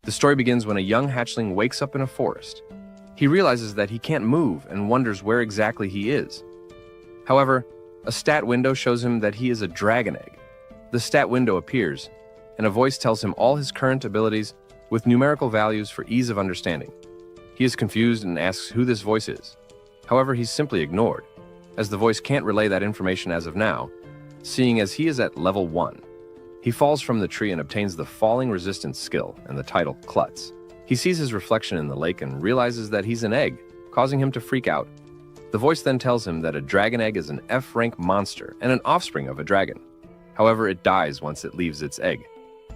The story begins when a young hatchling wakes up in a forest. He realizes that he can't move and wonders where exactly he is. However, a stat window shows him that he is a dragon egg. The stat window appears, and a voice tells him all his current abilities with numerical values for ease of understanding. He is confused and asks who this voice is. However, he's simply ignored, as the voice can't relay that information as of now, seeing as he is at level 1. He falls from the tree and obtains the falling resistance skill and the title Klutz. He sees his reflection in the lake and realizes that he's an egg, causing him to freak out. The voice then tells him that a dragon egg is an F-rank monster and an offspring of a dragon. However, it dies once it leaves its egg.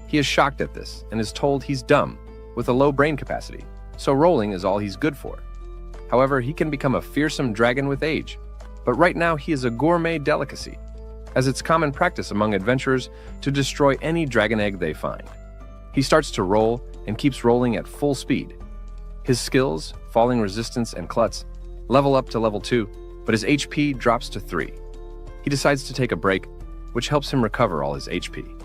He is shocked at this and is told he's dumb, with a low brain capacity, so rolling is all he's good for. However, he can become a fearsome dragon with age, but right now he is a gourmet delicacy, as it's common practice among adventurers to destroy any dragon egg they find. He starts to roll and keeps rolling at full speed. His skills, falling resistance and klutz, level up to level 2, but his HP drops to 3. He decides to take a break, which helps him recover all his HP.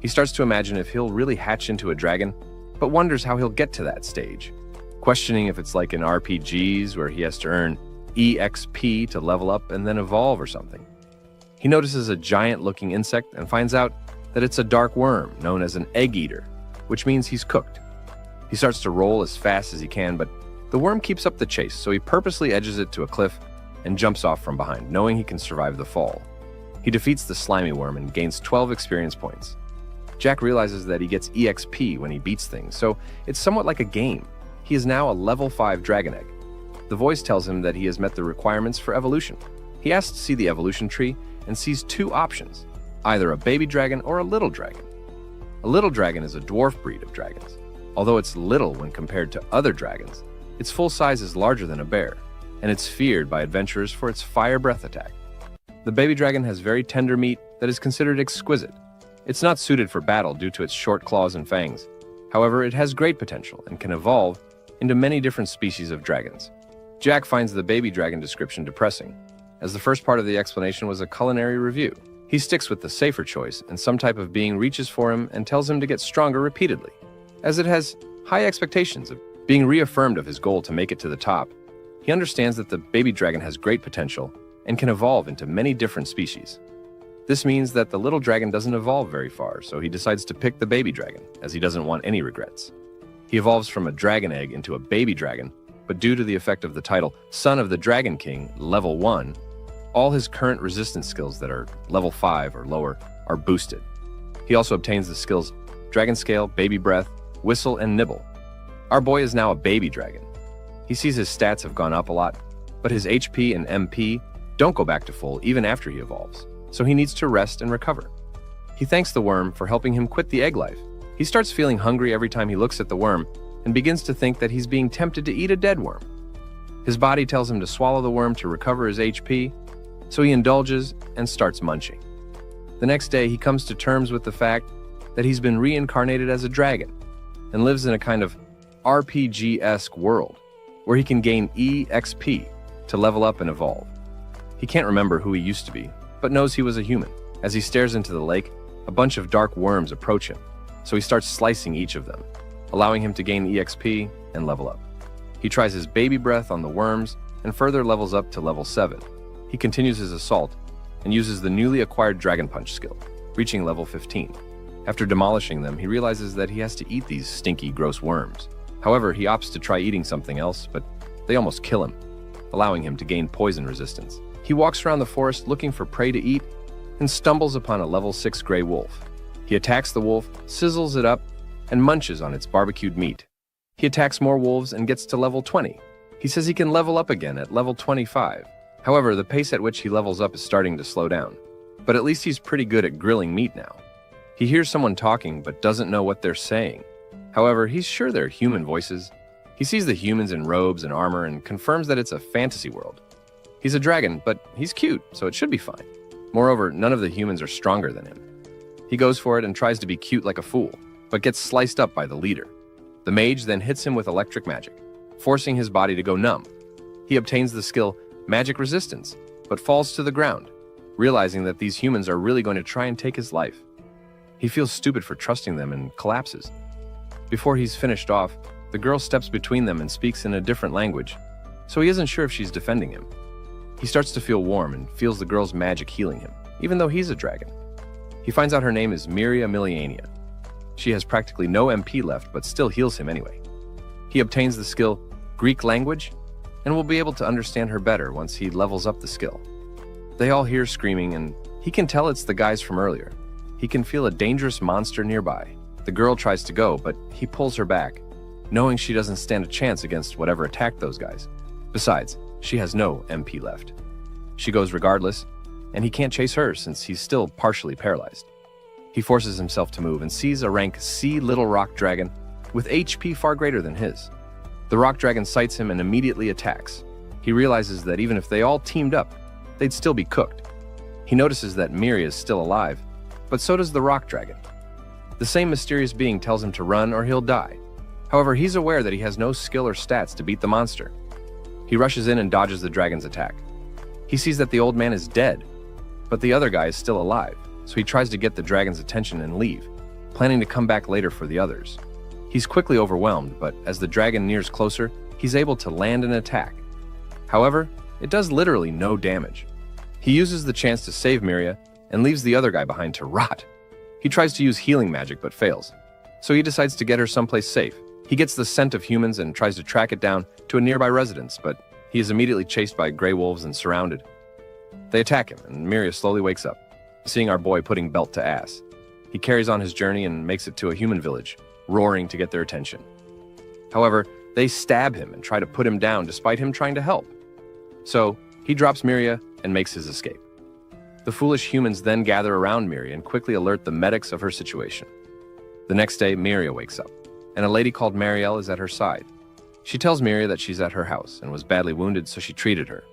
He starts to imagine if he'll really hatch into a dragon, but wonders how he'll get to that stage, questioning if it's like in RPGs where he has to earn EXP to level up and then evolve or something. He notices a giant-looking insect and finds out that it's a dark worm known as an egg eater, which means he's cooked. He starts to roll as fast as he can, but the worm keeps up the chase, so he purposely edges it to a cliff and jumps off from behind, knowing he can survive the fall. He defeats the slimy worm and gains 12 experience points. Jack realizes that he gets EXP when he beats things, so it's somewhat like a game. He is now a level 5 dragon egg. The voice tells him that he has met the requirements for evolution. He asks to see the evolution tree and sees 2 options, either a baby dragon or a little dragon. A little dragon is a dwarf breed of dragons. Although it's little when compared to other dragons, its full size is larger than a bear, and it's feared by adventurers for its fire breath attack. The baby dragon has very tender meat that is considered exquisite. It's not suited for battle due to its short claws and fangs. However, it has great potential and can evolve into many different species of dragons. Jack finds the baby dragon description depressing, as the first part of the explanation was a culinary review. He sticks with the safer choice, and some type of being reaches for him and tells him to get stronger repeatedly, as it has high expectations of being reaffirmed of his goal to make it to the top. He understands that the baby dragon has great potential and can evolve into many different species. This means that the little dragon doesn't evolve very far, so he decides to pick the baby dragon, as he doesn't want any regrets. He evolves from a dragon egg into a baby dragon, but due to the effect of the title Son of the Dragon King, level 1, all his current resistance skills that are level 5 or lower are boosted. He also obtains the skills Dragon Scale, Baby Breath, Whistle, and Nibble. Our boy is now a baby dragon. He sees his stats have gone up a lot, but his HP and MP don't go back to full even after he evolves, so he needs to rest and recover. He thanks the worm for helping him quit the egg life. He starts feeling hungry every time he looks at the worm and begins to think that he's being tempted to eat a dead worm. His body tells him to swallow the worm to recover his HP, so he indulges and starts munching. The next day, he comes to terms with the fact that he's been reincarnated as a dragon and lives in a kind of RPG-esque world where he can gain EXP to level up and evolve. He can't remember who he used to be, but knows he was a human. As he stares into the lake, a bunch of dark worms approach him, so he starts slicing each of them, allowing him to gain EXP and level up. He tries his baby breath on the worms and further levels up to level 7. He continues his assault and uses the newly acquired Dragon Punch skill, reaching level 15. After demolishing them, he realizes that he has to eat these stinky, gross worms. However, he opts to try eating something else, but they almost kill him, allowing him to gain poison resistance. He walks around the forest looking for prey to eat and stumbles upon a level 6 gray wolf. He attacks the wolf, sizzles it up, and munches on its barbecued meat. He attacks more wolves and gets to level 20. He says he can level up again at level 25. However, the pace at which he levels up is starting to slow down, but at least he's pretty good at grilling meat now. He hears someone talking but doesn't know what they're saying. However, he's sure they're human voices. He sees the humans in robes and armor and confirms that it's a fantasy world. He's a dragon, but he's cute, so it should be fine. Moreover, none of the humans are stronger than him. He goes for it and tries to be cute like a fool, but gets sliced up by the leader. The mage then hits him with electric magic, forcing his body to go numb. He obtains the skill Magic Resistance, but falls to the ground, realizing that these humans are really going to try and take his life. He feels stupid for trusting them and collapses. Before he's finished off, the girl steps between them and speaks in a different language, so he isn't sure if she's defending him. He starts to feel warm and feels the girl's magic healing him, even though he's a dragon. He finds out her name is Miria Miliania. She has practically no MP left, but still heals him anyway. He obtains the skill Greek language and will be able to understand her better once he levels up the skill. They all hear screaming, and he can tell it's the guys from earlier. He can feel a dangerous monster nearby. The girl tries to go, but he pulls her back, knowing she doesn't stand a chance against whatever attacked those guys. Besides, she has no MP left. She goes regardless, and he can't chase her since he's still partially paralyzed. He forces himself to move and sees a rank C little rock dragon with HP far greater than his. The rock dragon sights him and immediately attacks. He realizes that even if they all teamed up, they'd still be cooked. He notices that Miria is still alive, but so does the rock dragon. The same mysterious being tells him to run or he'll die. However, he's aware that he has no skill or stats to beat the monster. He rushes in and dodges the dragon's attack. He sees that the old man is dead, but the other guy is still alive, so he tries to get the dragon's attention and leave, planning to come back later for the others. He's quickly overwhelmed, but as the dragon nears closer, he's able to land an attack. However, it does literally no damage. He uses the chance to save Miria and leaves the other guy behind to rot. He tries to use healing magic but fails, so he decides to get her someplace safe. He gets the scent of humans and tries to track it down to a nearby residence, but he is immediately chased by gray wolves and surrounded. They attack him, and Miria slowly wakes up, seeing our boy putting belt to ass. He carries on his journey and makes it to a human village, roaring to get their attention. However, they stab him and try to put him down despite him trying to help. So, he drops Miria and makes his escape. The foolish humans then gather around Miria and quickly alert the medics of her situation. The next day, Miria wakes up, and a lady called Marielle is at her side. She tells Miria that she's at her house and was badly wounded, so she treated her.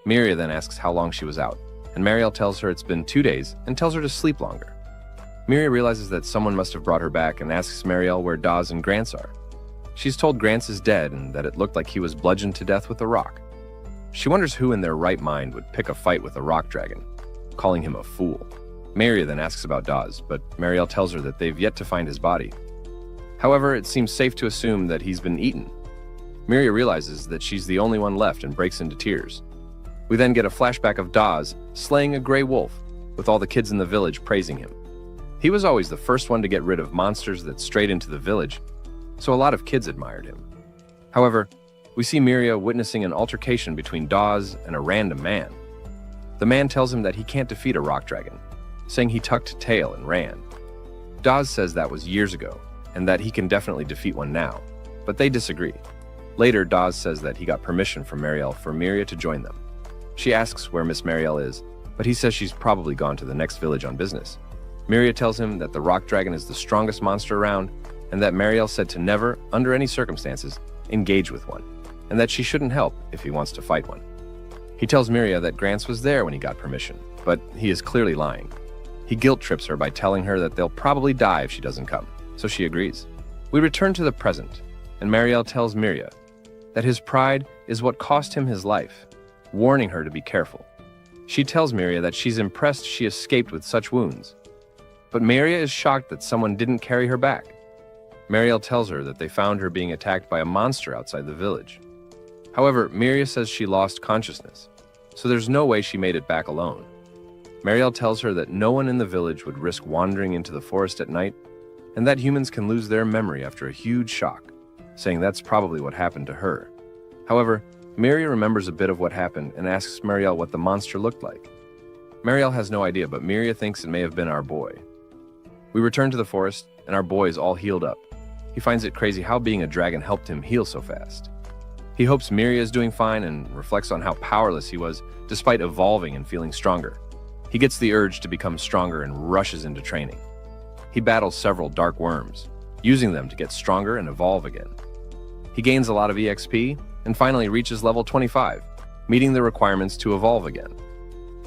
Miria then asks how long she was out, and Marielle tells her it's been 2 days and tells her to sleep longer. Miria realizes that someone must have brought her back and asks Marielle where Dawes and Grants are. She's told Grants is dead and that it looked like he was bludgeoned to death with a rock. She wonders who in their right mind would pick a fight with a rock dragon, calling him a fool. Miria then asks about Dawes, but Marielle tells her that they've yet to find his body. However, it seems safe to assume that he's been eaten. Miria realizes that she's the only one left and breaks into tears. We then get a flashback of Dawes slaying a gray wolf, with all the kids in the village praising him. He was always the first one to get rid of monsters that strayed into the village, so a lot of kids admired him. However, we see Miria witnessing an altercation between Dawes and a random man. The man tells him that he can't defeat a rock dragon, saying he tucked tail and ran. Dawes says that was years ago, and that he can definitely defeat one now, but they disagree. Later, Dawes says that he got permission from Marielle for Miria to join them. She asks where Miss Marielle is, but he says she's probably gone to the next village on business. Miria tells him that the rock dragon is the strongest monster around, and that Marielle said to never, under any circumstances, engage with one, and that she shouldn't help if he wants to fight one. He tells Miria that Grants was there when he got permission, but he is clearly lying. He guilt-trips her by telling her that they'll probably die if she doesn't come, so she agrees. We return to the present, and Marielle tells Miria that his pride is what cost him his life, warning her to be careful. She tells Miria that she's impressed she escaped with such wounds, but Miria is shocked that someone didn't carry her back. Marielle tells her that they found her being attacked by a monster outside the village. However, Miria says she lost consciousness, so there's no way she made it back alone. Marielle tells her that no one in the village would risk wandering into the forest at night, and that humans can lose their memory after a huge shock, saying that's probably what happened to her. However, Miria remembers a bit of what happened and asks Marielle what the monster looked like. Marielle has no idea, but Miria thinks it may have been our boy. We return to the forest, and our boy is all healed up. He finds it crazy how being a dragon helped him heal so fast. He hopes Miria is doing fine and reflects on how powerless he was despite evolving and feeling stronger. He gets the urge to become stronger and rushes into training. He battles several dark worms, using them to get stronger and evolve again. He gains a lot of EXP and finally reaches level 25, meeting the requirements to evolve again.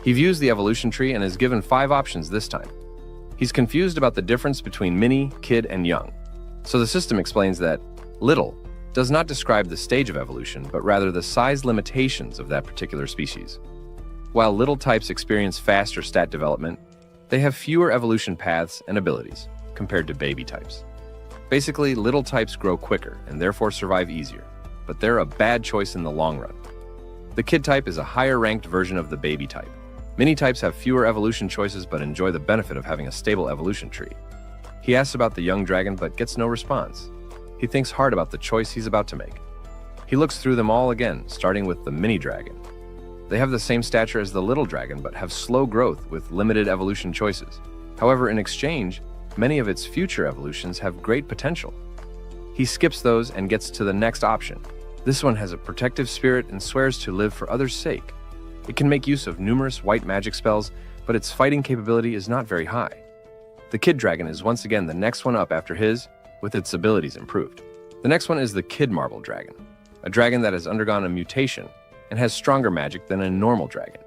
He views the evolution tree and is given 5 options this time. He's confused about the difference between mini, kid, and young. So the system explains that little does not describe the stage of evolution, but rather the size limitations of that particular species. While little types experience faster stat development, they have fewer evolution paths and abilities compared to baby types. Basically, little types grow quicker and therefore survive easier, but they're a bad choice in the long run. The kid type is a higher-ranked version of the baby type. Mini types have fewer evolution choices but enjoy the benefit of having a stable evolution tree. He asks about the young dragon but gets no response. He thinks hard about the choice he's about to make. He looks through them all again, starting with the mini dragon. They have the same stature as the little dragon but have slow growth with limited evolution choices. However, in exchange, many of its future evolutions have great potential. He skips those and gets to the next option. This one has a protective spirit and swears to live for others' sake. It can make use of numerous white magic spells, but its fighting capability is not very high. The kid dragon is once again the next one up after his, with its abilities improved. The next one is the kid marble dragon, a dragon that has undergone a mutation and has stronger magic than a normal dragon.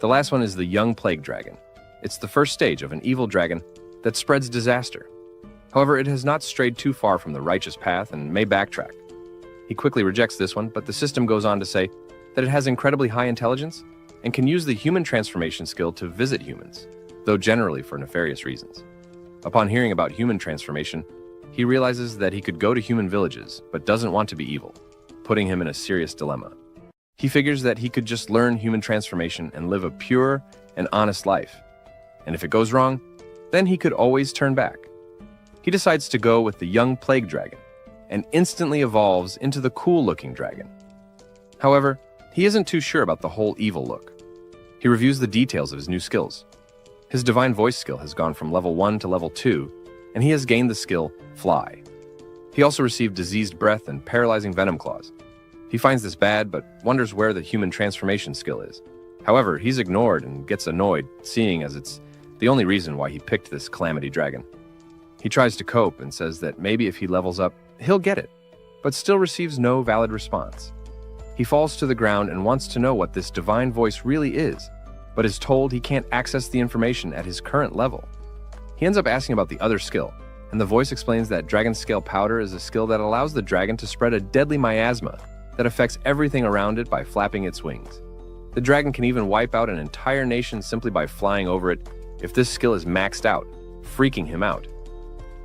The last one is the young plague dragon. It's the first stage of an evil dragon that spreads disaster. However, it has not strayed too far from the righteous path and may backtrack. He quickly rejects this one, but the system goes on to say that it has incredibly high intelligence and can use the human transformation skill to visit humans, though generally for nefarious reasons. Upon hearing about human transformation, he realizes that he could go to human villages, but doesn't want to be evil, putting him in a serious dilemma. He figures that he could just learn human transformation and live a pure and honest life. And if it goes wrong, then he could always turn back. He decides to go with the young plague dragon and instantly evolves into the cool-looking dragon. However, he isn't too sure about the whole evil look. He reviews the details of his new skills. His divine voice skill has gone from level 1 to level 2, and he has gained the skill Fly. He also received diseased breath and paralyzing venom claws. He finds this bad, but wonders where the human transformation skill is. However, he's ignored and gets annoyed, seeing as it's the only reason why he picked this calamity dragon. He tries to cope and says that maybe if he levels up, he'll get it, but still receives no valid response. He falls to the ground and wants to know what this divine voice really is, but is told he can't access the information at his current level. He ends up asking about the other skill, and the voice explains that Dragon Scale Powder is a skill that allows the dragon to spread a deadly miasma that affects everything around it by flapping its wings. The dragon can even wipe out an entire nation simply by flying over it if this skill is maxed out, freaking him out.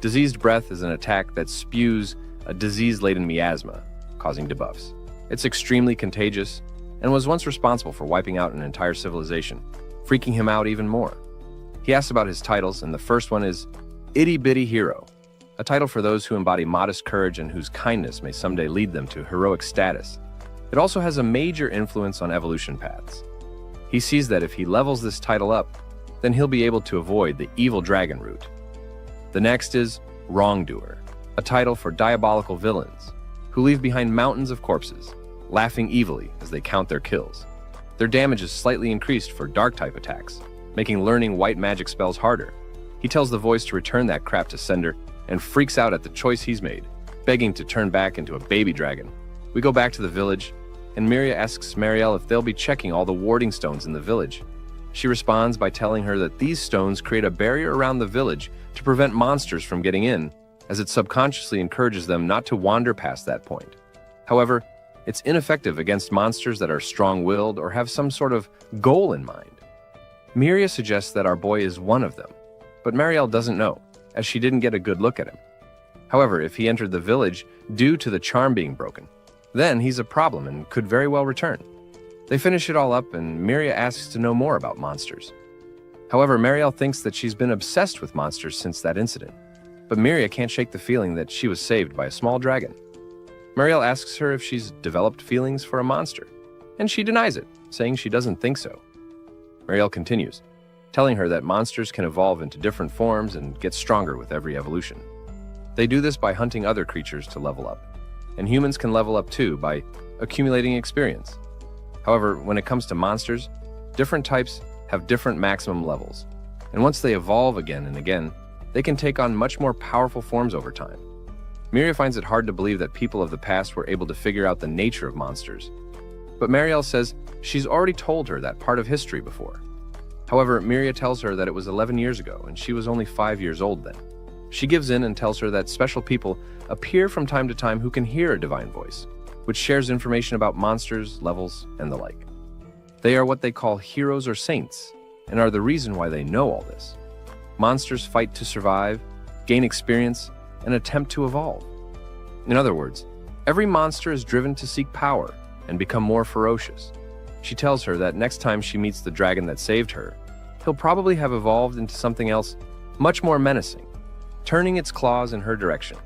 Diseased Breath is an attack that spews a disease-laden miasma, causing debuffs. It's extremely contagious and was once responsible for wiping out an entire civilization, freaking him out even more. He asks about his titles, and the first one is Itty Bitty Hero, a title for those who embody modest courage and whose kindness may someday lead them to heroic status. It also has a major influence on evolution paths. He sees that if he levels this title up, then he'll be able to avoid the evil dragon route. The next is Wrongdoer, a title for diabolical villains who leave behind mountains of corpses, laughing evilly as they count their kills. Their damage is slightly increased for dark-type attacks, making learning white magic spells harder. He tells the voice to return that crap to sender and freaks out at the choice he's made, begging to turn back into a baby dragon. We go back to the village, and Miria asks Marielle if they'll be checking all the warding stones in the village. She responds by telling her that these stones create a barrier around the village to prevent monsters from getting in, as it subconsciously encourages them not to wander past that point. However, it's ineffective against monsters that are strong-willed or have some sort of goal in mind. Miria suggests that our boy is one of them, but Marielle doesn't know, as she didn't get a good look at him. However, if he entered the village due to the charm being broken, then he's a problem and could very well return. They finish it all up, and Miria asks to know more about monsters. However, Marielle thinks that she's been obsessed with monsters since that incident, but Miria can't shake the feeling that she was saved by a small dragon. Marielle asks her if she's developed feelings for a monster, and she denies it, saying she doesn't think so. Marielle continues, telling her that monsters can evolve into different forms and get stronger with every evolution. They do this by hunting other creatures to level up, and humans can level up too by accumulating experience. However, when it comes to monsters, different types have different maximum levels, and once they evolve again and again, they can take on much more powerful forms over time. Miria finds it hard to believe that people of the past were able to figure out the nature of monsters, but Marielle says she's already told her that part of history before. However, Miria tells her that it was 11 years ago and she was only 5 years old then. She gives in and tells her that special people appear from time to time who can hear a divine voice, which shares information about monsters, levels, and the like. They are what they call heroes or saints, and are the reason why they know all this. Monsters fight to survive, gain experience, and attempt to evolve. In other words, every monster is driven to seek power and become more ferocious. She tells her that next time she meets the dragon that saved her, he'll probably have evolved into something else much more menacing, turning its claws in her direction.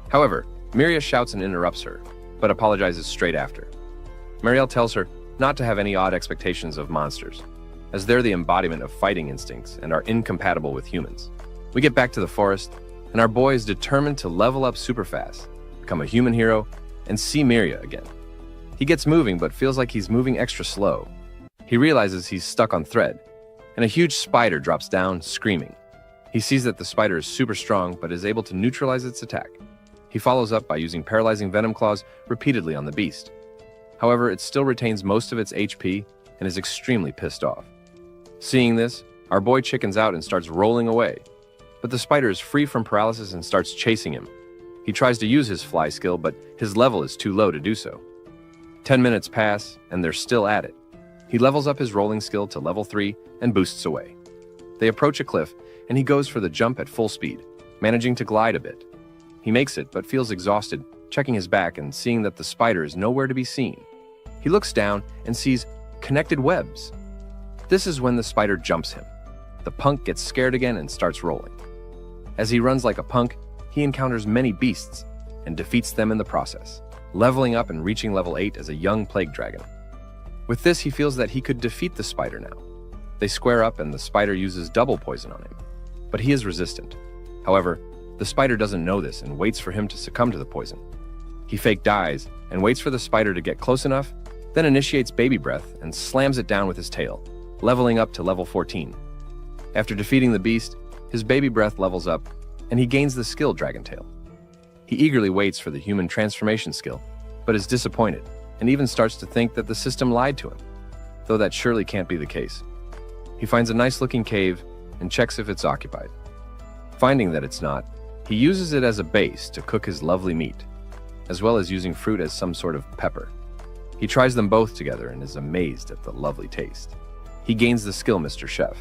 However, Miria shouts and interrupts her, but apologizes straight after. Marielle tells her not to have any odd expectations of monsters, as they're the embodiment of fighting instincts and are incompatible with humans. We get back to the forest, and our boy is determined to level up super fast, become a human hero, and see Miria again. He gets moving but feels like he's moving extra slow. He realizes he's stuck on thread, and a huge spider drops down, screaming. He sees that the spider is super strong but is able to neutralize its attack. He follows up by using paralyzing venom claws repeatedly on the beast. However, it still retains most of its HP and is extremely pissed off. Seeing this, our boy chickens out and starts rolling away, but the spider is free from paralysis and starts chasing him. He tries to use his fly skill, but his level is too low to do so. 10 minutes pass, and they're still at it. He levels up his rolling skill to level 3 and boosts away. They approach a cliff, and he goes for the jump at full speed, managing to glide a bit. He makes it, but feels exhausted, checking his back and seeing that the spider is nowhere to be seen. He looks down and sees connected webs. This is when the spider jumps him. The punk gets scared again and starts rolling. As he runs like a punk, he encounters many beasts and defeats them in the process, leveling up and reaching level 8 as a young plague dragon. With this, he feels that he could defeat the spider now. They square up and the spider uses double poison on him, but he is resistant. However, the spider doesn't know this and waits for him to succumb to the poison. He fake dies and waits for the spider to get close enough, then initiates baby breath and slams it down with his tail, leveling up to level 14. After defeating the beast, his baby breath levels up, and he gains the skill Dragon Tail. He eagerly waits for the human transformation skill, but is disappointed, and even starts to think that the system lied to him, though that surely can't be the case. He finds a nice-looking cave and checks if it's occupied. Finding that it's not, he uses it as a base to cook his lovely meat, as well as using fruit as some sort of pepper. He tries them both together and is amazed at the lovely taste. He gains the skill Mr. Chef.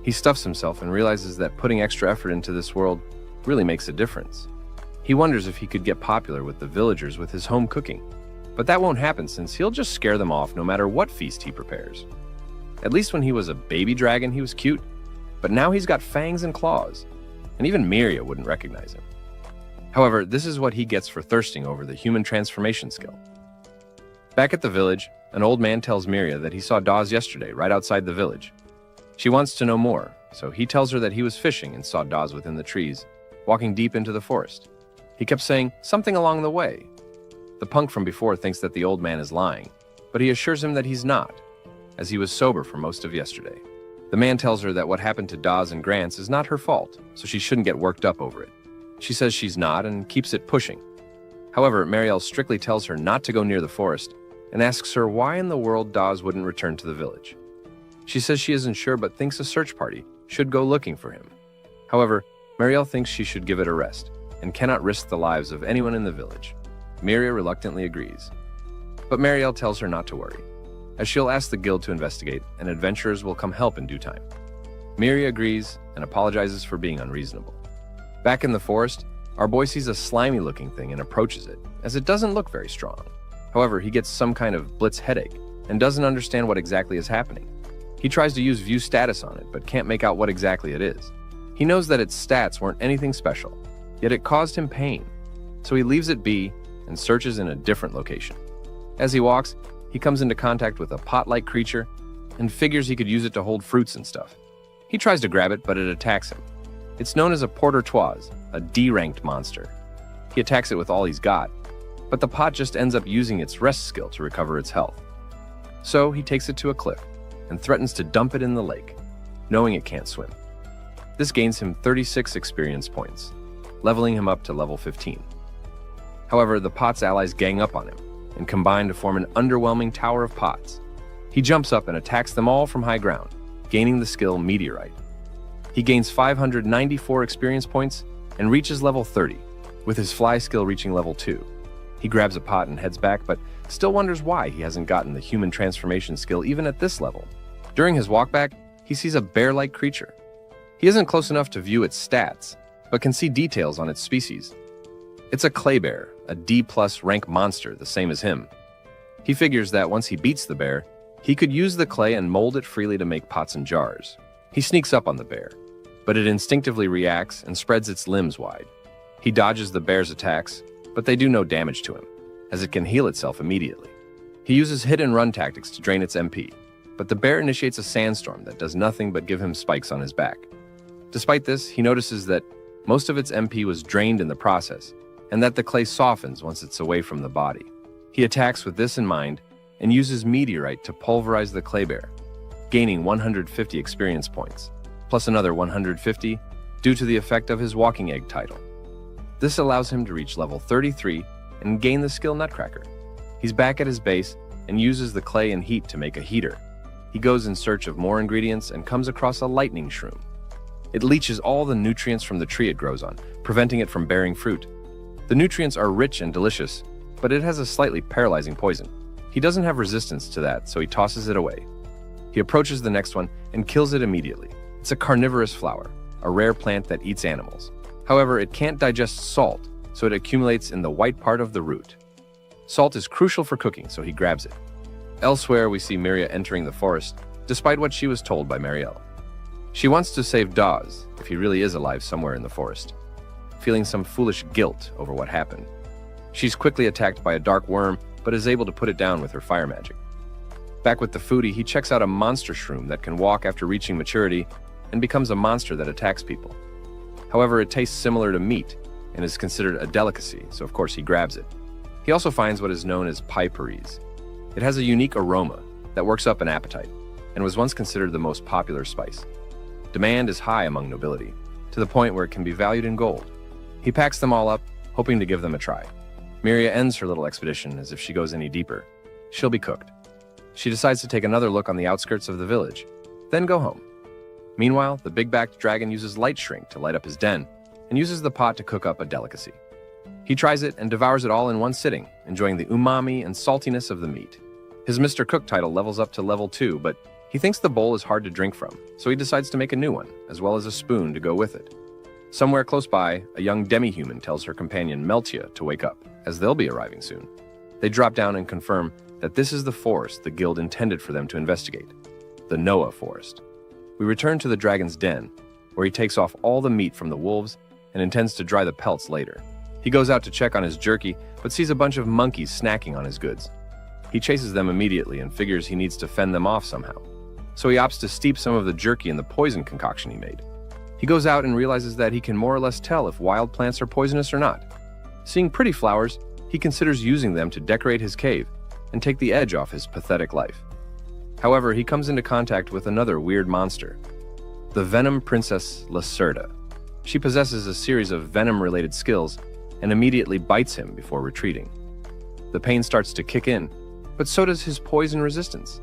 He stuffs himself and realizes that putting extra effort into this world really makes a difference. He wonders if he could get popular with the villagers with his home cooking, but that won't happen since he'll just scare them off no matter what feast he prepares. At least when he was a baby dragon, he was cute, but now he's got fangs and claws, and even Miria wouldn't recognize him. However, this is what he gets for thirsting over the human transformation skill. Back at the village, an old man tells Miria that he saw Dawes yesterday right outside the village. She wants to know more, so he tells her that he was fishing and saw Dawes within the trees, walking deep into the forest. He kept saying something along the way. The punk from before thinks that the old man is lying, but he assures him that he's not, as he was sober for most of yesterday. The man tells her that what happened to Dawes and Grants is not her fault, so she shouldn't get worked up over it. She says she's not and keeps it pushing. However, Marielle strictly tells her not to go near the forest and asks her why in the world Dawes wouldn't return to the village. She says she isn't sure but thinks a search party should go looking for him. However, Marielle thinks she should give it a rest and cannot risk the lives of anyone in the village. Miria reluctantly agrees. But Marielle tells her not to worry, as she'll ask the guild to investigate and adventurers will come help in due time. Miria agrees and apologizes for being unreasonable. Back in the forest, our boy sees a slimy-looking thing and approaches it, as it doesn't look very strong. However, he gets some kind of blitz headache and doesn't understand what exactly is happening. He tries to use view status on it, but can't make out what exactly it is. He knows that its stats weren't anything special, yet it caused him pain, so he leaves it be and searches in a different location. As he walks, he comes into contact with a pot-like creature and figures he could use it to hold fruits and stuff. He tries to grab it, but it attacks him. It's known as a porteur-toise, a D-ranked monster. He attacks it with all he's got, but the pot just ends up using its rest skill to recover its health. So he takes it to a cliff and threatens to dump it in the lake, knowing it can't swim. This gains him 36 experience points, leveling him up to level 15. However, the pot's allies gang up on him and combine to form an underwhelming tower of pots. He jumps up and attacks them all from high ground, gaining the skill Meteorite. He gains 594 experience points and reaches level 30, with his fly skill reaching level 2. He grabs a pot and heads back, but still wonders why he hasn't gotten the human transformation skill even at this level. During his walk back, he sees a bear-like creature. He isn't close enough to view its stats, but can see details on its species. It's a clay bear, a D+ rank monster, the same as him. He figures that once he beats the bear, he could use the clay and mold it freely to make pots and jars. He sneaks up on the bear, but it instinctively reacts and spreads its limbs wide. He dodges the bear's attacks, but they do no damage to him, as it can heal itself immediately. He uses hit-and-run tactics to drain its MP, but the bear initiates a sandstorm that does nothing but give him spikes on his back. Despite this, he notices that most of its MP was drained in the process, and that the clay softens once it's away from the body. He attacks with this in mind and uses meteorite to pulverize the clay bear, gaining 150 experience points, plus another 150 due to the effect of his walking egg title. This allows him to reach level 33 and gain the skill Nutcracker. He's back at his base and uses the clay and heat to make a heater. He goes in search of more ingredients and comes across a lightning shroom. It leaches all the nutrients from the tree it grows on, preventing it from bearing fruit. The nutrients are rich and delicious, but it has a slightly paralyzing poison. He doesn't have resistance to that, so he tosses it away. He approaches the next one and kills it immediately. It's a carnivorous flower, a rare plant that eats animals. However, it can't digest salt, so it accumulates in the white part of the root. Salt is crucial for cooking, so he grabs it. Elsewhere, we see Miria entering the forest, despite what she was told by Marielle. She wants to save Dawes, if he really is alive somewhere in the forest, feeling some foolish guilt over what happened. She's quickly attacked by a dark worm, but is able to put it down with her fire magic. Back with the foodie, he checks out a monster shroom that can walk after reaching maturity and becomes a monster that attacks people. However, it tastes similar to meat and is considered a delicacy, so of course he grabs it. He also finds what is known as piperise. It has a unique aroma that works up an appetite and was once considered the most popular spice. Demand is high among nobility, to the point where it can be valued in gold. He packs them all up, hoping to give them a try. Miria ends her little expedition as if she goes any deeper, she'll be cooked. She decides to take another look on the outskirts of the village, then go home. Meanwhile, the big-backed dragon uses light shrink to light up his den and uses the pot to cook up a delicacy. He tries it and devours it all in one sitting, enjoying the umami and saltiness of the meat. His Mr. Cook title levels up to level 2, but he thinks the bowl is hard to drink from, so he decides to make a new one, as well as a spoon to go with it. Somewhere close by, a young demi-human tells her companion Meltia to wake up, as they'll be arriving soon. They drop down and confirm that this is the forest the guild intended for them to investigate, the Noah Forest. We return to the dragon's den, where he takes off all the meat from the wolves and intends to dry the pelts later. He goes out to check on his jerky, but sees a bunch of monkeys snacking on his goods. He chases them immediately and figures he needs to fend them off somehow. So he opts to steep some of the jerky in the poison concoction he made. He goes out and realizes that he can more or less tell if wild plants are poisonous or not. Seeing pretty flowers, he considers using them to decorate his cave and take the edge off his pathetic life. However, he comes into contact with another weird monster, the Venom Princess Lacerda. She possesses a series of venom-related skills and immediately bites him before retreating. The pain starts to kick in, but so does his poison resistance.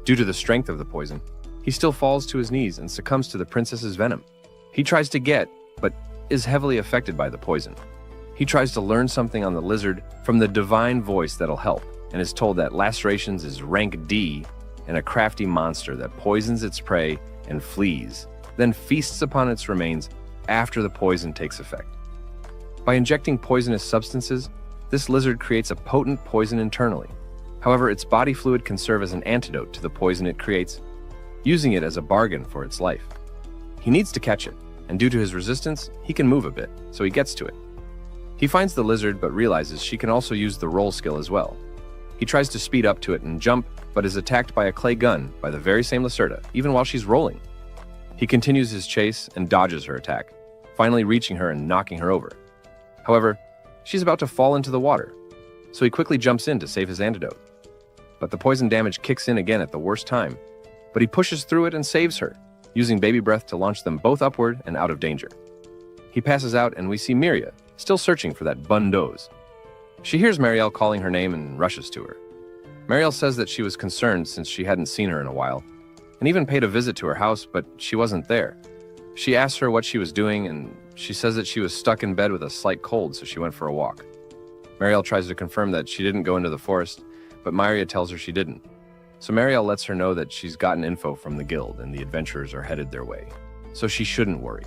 Due to the strength of the poison, he still falls to his knees and succumbs to the princess's venom. He tries to get, but is heavily affected by the poison. He tries to learn something on the lizard from the divine voice that'll help, and is told that lacerations is rank D and a crafty monster that poisons its prey and flees, then feasts upon its remains after the poison takes effect. By injecting poisonous substances, this lizard creates a potent poison internally. However, its body fluid can serve as an antidote to the poison it creates, using it as a bargain for its life. He needs to catch it, and due to his resistance, he can move a bit, so he gets to it. He finds the lizard but realizes she can also use the roll skill as well. He tries to speed up to it and jump, but is attacked by a clay gun by the very same Lacerda, even while she's rolling. He continues his chase and dodges her attack, finally reaching her and knocking her over. However, she's about to fall into the water, so he quickly jumps in to save his antidote. But the poison damage kicks in again at the worst time, but he pushes through it and saves her, using baby breath to launch them both upward and out of danger. He passes out and we see Miria, still searching for that Bundoze. She hears Marielle calling her name and rushes to her. Marielle says that she was concerned since she hadn't seen her in a while, and even paid a visit to her house, but she wasn't there. She asks her what she was doing, and she says that she was stuck in bed with a slight cold, so she went for a walk. Marielle tries to confirm that she didn't go into the forest, but Miria tells her she didn't. So Marielle lets her know that she's gotten info from the guild and the adventurers are headed their way, so she shouldn't worry.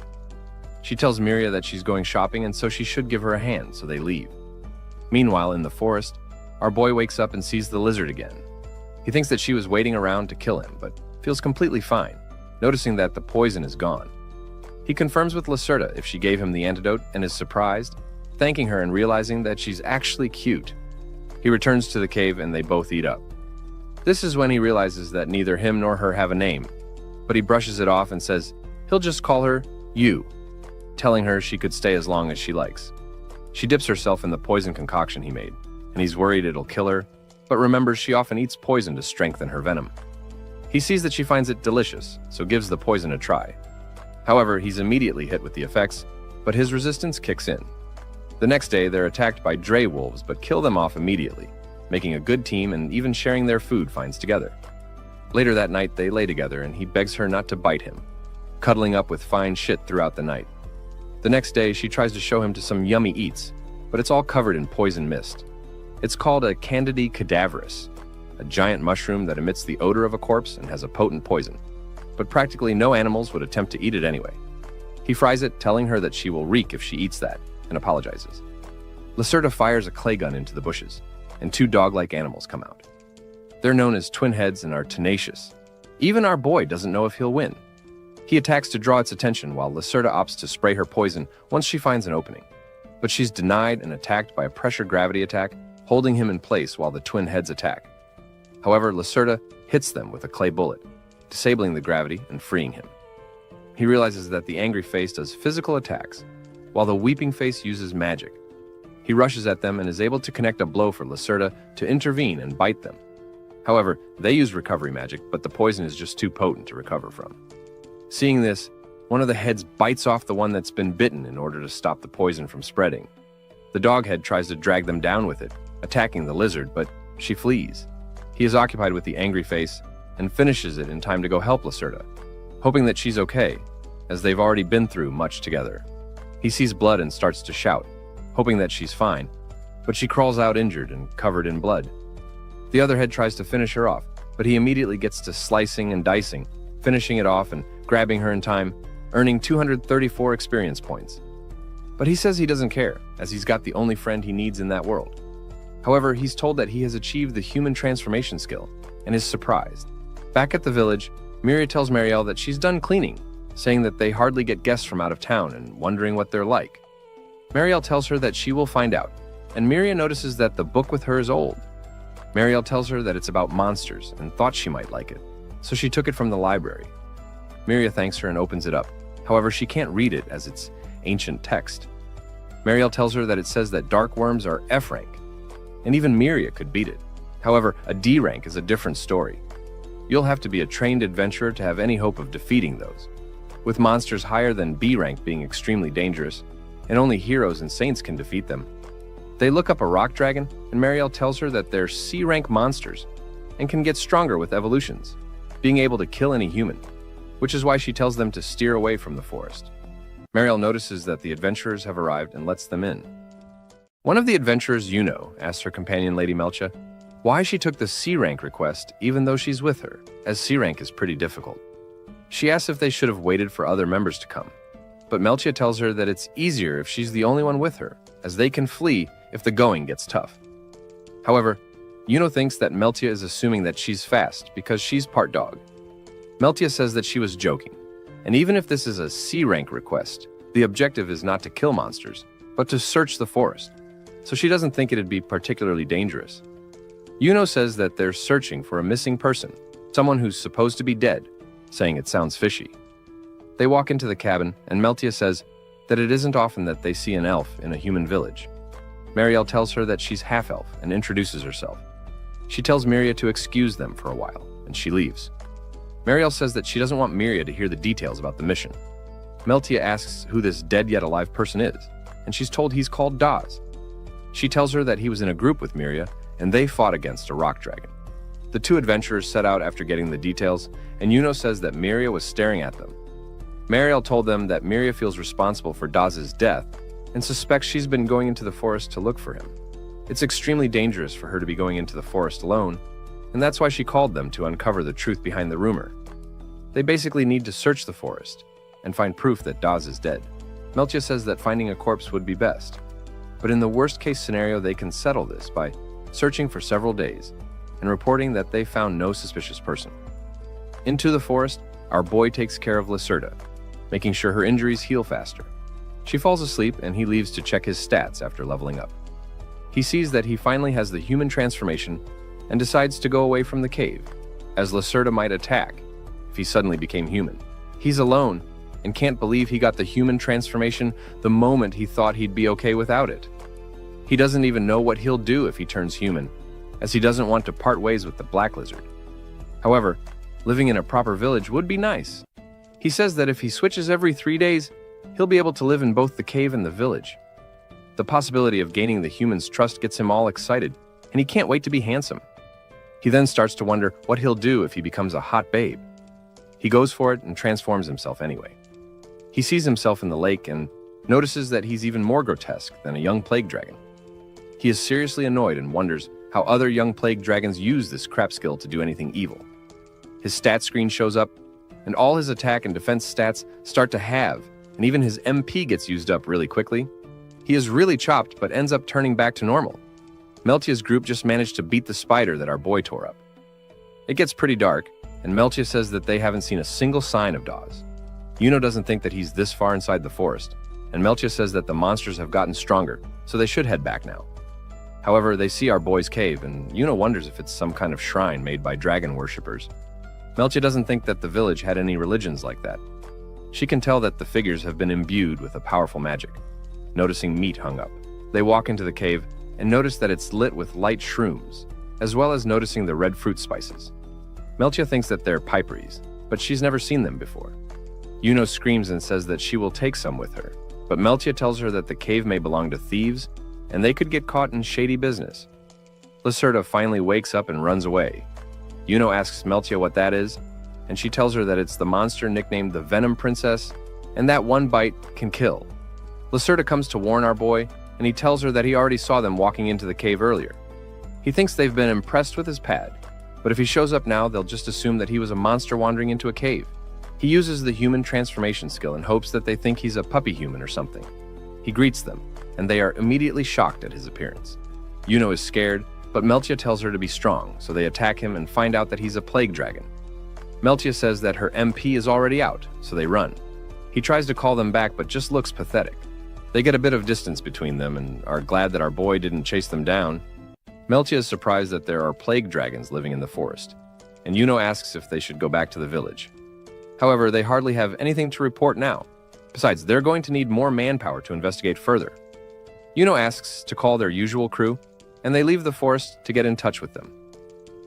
She tells Miria that she's going shopping and so she should give her a hand, so they leave. Meanwhile, in the forest, our boy wakes up and sees the lizard again. He thinks that she was waiting around to kill him, but feels completely fine, noticing that the poison is gone. He confirms with Lacerda if she gave him the antidote and is surprised, thanking her and realizing that she's actually cute. He returns to the cave and they both eat up. This is when he realizes that neither him nor her have a name, but he brushes it off and says he'll just call her You, telling her she could stay as long as she likes. She dips herself in the poison concoction he made, and he's worried it'll kill her, but remembers she often eats poison to strengthen her venom. He sees that she finds it delicious, so gives the poison a try. However, he's immediately hit with the effects, but his resistance kicks in. The next day, they're attacked by Dray wolves, but kill them off immediately, making a good team and even sharing their food finds together. Later that night, they lay together and he begs her not to bite him, cuddling up with fine shit throughout the night. The next day, she tries to show him to some yummy eats, but it's all covered in poison mist. It's called a Candida cadaverus, a giant mushroom that emits the odor of a corpse and has a potent poison. But practically no animals would attempt to eat it anyway. He fries it, telling her that she will reek if she eats that, and apologizes. Lacerda fires a clay gun into the bushes, and two dog-like animals come out. They're known as twin heads and are tenacious. Even our boy doesn't know if he'll win. He attacks to draw its attention while Lacerda opts to spray her poison once she finds an opening. But she's denied and attacked by a pressure gravity attack, holding him in place while the twin heads attack. However, Lacerda hits them with a clay bullet, disabling the gravity and freeing him. He realizes that the angry face does physical attacks, while the weeping face uses magic. He rushes at them and is able to connect a blow for Lacerda to intervene and bite them. However, they use recovery magic, but the poison is just too potent to recover from. Seeing this, one of the heads bites off the one that's been bitten in order to stop the poison from spreading. The dog head tries to drag them down with it, attacking the lizard, but she flees. He is occupied with the angry face and finishes it in time to go help Lacerda, hoping that she's okay, as they've already been through much together. He sees blood and starts to shout, hoping that she's fine, but she crawls out injured and covered in blood. The other head tries to finish her off, but he immediately gets to slicing and dicing, finishing it off and grabbing her in time, earning 234 experience points. But he says he doesn't care, as he's got the only friend he needs in that world. However, he's told that he has achieved the human transformation skill, and is surprised. Back at the village, Miria tells Marielle that she's done cleaning, saying that they hardly get guests from out of town and wondering what they're like. Marielle tells her that she will find out, and Miria notices that the book with her is old. Marielle tells her that it's about monsters and thought she might like it, so she took it from the library. Miria thanks her and opens it up. However, she can't read it as it's ancient text. Marielle tells her that it says that dark worms are F rank, and even Miria could beat it. However, a D rank is a different story. You'll have to be a trained adventurer to have any hope of defeating those, with monsters higher than B rank being extremely dangerous, and only heroes and saints can defeat them. They look up a rock dragon, and Marielle tells her that they're C rank monsters, and can get stronger with evolutions, being able to kill any human, which is why she tells them to steer away from the forest. Marielle notices that the adventurers have arrived and lets them in. One of the adventurers, asks her companion Lady Melcha why she took the C rank request even though she's with her, as C rank is pretty difficult. She asks if they should have waited for other members to come, but Melcha tells her that it's easier if she's the only one with her, as they can flee if the going gets tough. However, thinks that Melcha is assuming that she's fast because she's part dog. Melcha says that she was joking, and even if this is a C rank request, the objective is not to kill monsters, but to search the forest, so she doesn't think it'd be particularly dangerous. Says that they're searching for a missing person, someone who's supposed to be dead, saying it sounds fishy. They walk into the cabin, and Melcha says that it isn't often that they see an elf in a human village. Marielle tells her that she's half-elf and introduces herself. She tells Miria to excuse them for a while, and she leaves. Marielle says that she doesn't want Miria to hear the details about the mission. Melcha asks who this dead yet alive person is, and she's told he's called Daz. She tells her that he was in a group with Miria, and they fought against a rock dragon. The two adventurers set out after getting the details, and says that Miria was staring at them. Marielle told them that Miria feels responsible for Daz's death and suspects she's been going into the forest to look for him. It's extremely dangerous for her to be going into the forest alone, and that's why she called them to uncover the truth behind the rumor. They basically need to search the forest and find proof that Daz is dead. Meltia says that finding a corpse would be best, but in the worst-case scenario they can settle this by searching for several days and reporting that they found no suspicious person. Into the forest, our boy takes care of Lacerda, making sure her injuries heal faster. She falls asleep and he leaves to check his stats after leveling up. He sees that he finally has the human transformation and decides to go away from the cave, as Lacerda might attack if he suddenly became human. He's alone and can't believe he got the human transformation the moment he thought he'd be okay without it. He doesn't even know what he'll do if he turns human, as he doesn't want to part ways with the black lizard. However, living in a proper village would be nice. He says that if he switches every 3 days, he'll be able to live in both the cave and the village. The possibility of gaining the human's trust gets him all excited, and he can't wait to be handsome. He then starts to wonder what he'll do if he becomes a hot babe. He goes for it and transforms himself anyway. He sees himself in the lake and notices that he's even more grotesque than a young plague dragon. He is seriously annoyed and wonders how other young plague dragons use this crap skill to do anything evil. His stat screen shows up, and all his attack and defense stats start to halve, and even his MP gets used up really quickly. He is really chopped, but ends up turning back to normal. Meltia's group just managed to beat the spider that our boy tore up. It gets pretty dark, and Meltia says that they haven't seen a single sign of Dawes. Yuno doesn't think that he's this far inside the forest, and Meltia says that the monsters have gotten stronger, so they should head back now. However, they see our boy's cave, and Yuno wonders if it's some kind of shrine made by dragon worshippers. Meltia doesn't think that the village had any religions like that. She can tell that the figures have been imbued with a powerful magic. Noticing meat hung up, they walk into the cave and notice that it's lit with light shrooms, as well as noticing the red fruit spices. Meltia thinks that they're piperies, but she's never seen them before. Yuno screams and says that she will take some with her, but Meltia tells her that the cave may belong to thieves, and they could get caught in shady business. Lacerda finally wakes up and runs away. Yuno asks Meltia what that is, and she tells her that it's the monster nicknamed the Venom Princess, and that one bite can kill. Lacerda comes to warn our boy, and he tells her that he already saw them walking into the cave earlier. He thinks they've been impressed with his pad, but if he shows up now, they'll just assume that he was a monster wandering into a cave. He uses the human transformation skill in hopes that they think he's a puppy human or something. He greets them, and they are immediately shocked at his appearance. Yuno is scared, but Meltia tells her to be strong, so they attack him and find out that he's a plague dragon. Meltia says that her MP is already out, so they run. He tries to call them back, but just looks pathetic. They get a bit of distance between them and are glad that our boy didn't chase them down. Meltia is surprised that there are plague dragons living in the forest, and Yuno asks if they should go back to the village. However, they hardly have anything to report now. Besides, they're going to need more manpower to investigate further. Yuno asks to call their usual crew, and they leave the forest to get in touch with them.